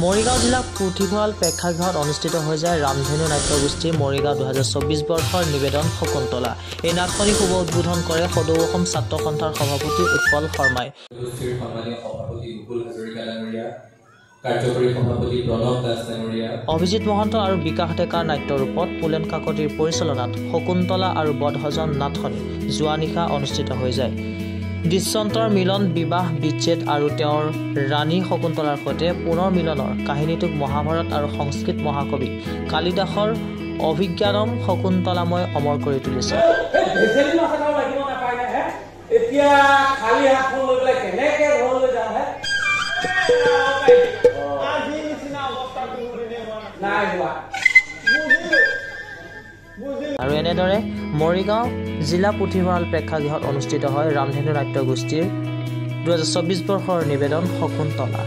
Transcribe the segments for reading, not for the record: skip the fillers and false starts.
মৰিগাঁও জিলা পুথিভঁৰাল প্ৰেক্ষাগৃহত অনুষ্ঠিত হৈ যায় ৰামধেনু নাট্যগোষ্ঠী মৰিগাঁও 2024 বৰ্ষৰ নিবেদন শকুন্তলা। এই নাটখনি শুভ উদ্বোধন কৰে সদৌ অসম ছাত্ৰ সন্থাৰ সভাপতি উৎপল শৰ্মাই। অভিজিত মহন্ত আৰু বিকাশ ডেকাৰ নাট্যৰূপত পুলেন কাকতিৰ পৰিচালনাত শকুন্তলা আৰু বধজন নাটখনি যোৱা নিশা অনুষ্ঠিত হৈ যায়। দৃশ্যন্তৰ মিলন বিবাহ বিচ্ছেদ আৰু তেওঁৰ ৰাণী শকুন্তলাৰ সৈতে পুনৰ মিলনৰ কাহিনীটোক মহাভাৰত আৰু সংস্কৃত মহাকবি কালিদাসৰ অভিজ্ঞানম শকুন্তলাময় অমৰ কৰি তুলিছে। আৰু এনেদৰে মৰিগাঁও জিলা পুথিভঁৰাল প্ৰেক্ষাগৃহত অনুষ্ঠিত হয় ৰামধেনু নাট্যগোষ্ঠীৰ 2024 বৰ্ষৰ নিবেদন শকুন্তলা।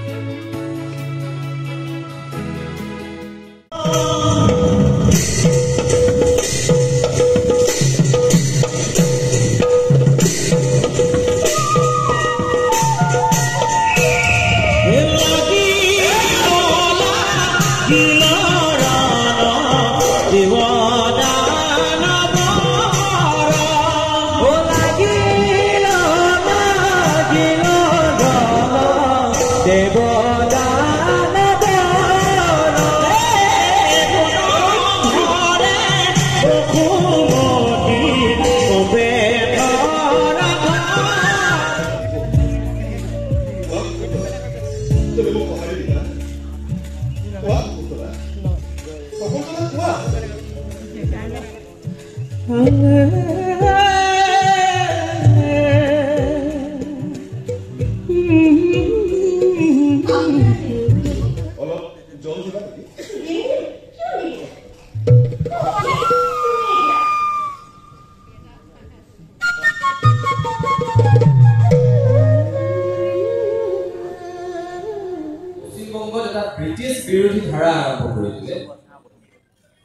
ব্ৰিটিছ বিৰোধী ধাৰা আৰম্ভ কৰিলে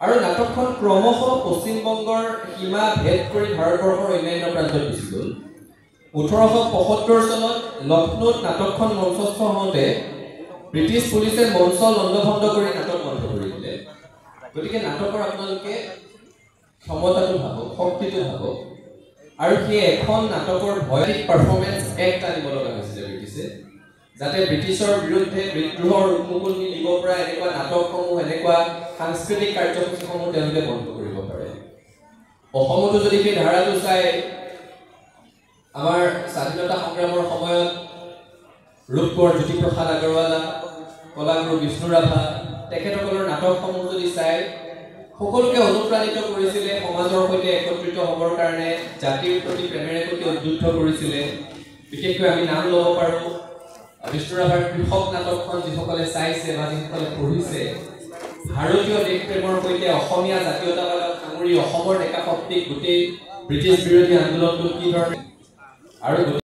আৰু নাটকখন ক্ৰমশ পশ্চিমবংগৰ সীমা ভেদ কৰি ভাৰতবৰ্ষৰ অন্যান্য প্ৰান্তত গুচি গ'ল। 1875 চনত লক্ষ্ণৌত নাটকখন মঞ্চস্থ হওঁতে ব্ৰিটিছ পুলিচে মঞ্চ লণ্ডভণ্ড কৰি নাটক বন্ধ কৰি দিলে। গতিকে নাটকৰ আপোনালোকে ক্ষমতাটো ভাবক, শক্তিটো ভাবক, আৰু সেই এখন নাটকৰ ভয়ানক পাৰফৰ্মেঞ্চ এক্ট আনিব লগা হৈছিলে ব্ৰিটিছে, যাতে ব্ৰিটিছৰ বিৰুদ্ধে বিদ্ৰোহৰ উন্মুকুনি দিব পৰা এনেকুৱা নাটকসমূহ, এনেকুৱা সাংস্কৃতিক কাৰ্যসূচীসমূহ তেওঁলোকে বন্ধ কৰিব পাৰে। অসমতো যদি সেই ধাৰাটো চাই আমাৰ স্বাধীনতা সংগ্ৰামৰ সময়ত ৰূপকোঁৱৰ জ্যোতিপ্ৰসাদ আগৰৱালা, কলাগুৰু বিষ্ণু ৰাভা তেখেতসকলৰ নাটকসমূহ যদি চাই সকলোকে অনুপ্ৰাণিত কৰিছিলে, সমাজৰ সৈতে একত্ৰিত হ'বৰ কাৰণে, জাতিৰ প্ৰতি প্ৰেমেৰে প্ৰতি উদ্বুদ্ধ কৰিছিলে। বিশেষকৈ আমি নাম ল'ব পাৰোঁ বিষ্ণু ৰাভাৰ কৃষক নাটকখন যিসকলে চাইছে বা যিসকলে পঢ়িছে, ভাৰতীয় দেশ প্ৰেমৰ সৈতে অসমীয়া জাতীয়তাবাদক সাঙুৰি অসমৰ ডেকা শক্তিক গোটেই ব্ৰিটিছ বিৰোধী আন্দোলনটো কি ধৰণে আৰু চৰিত্ৰ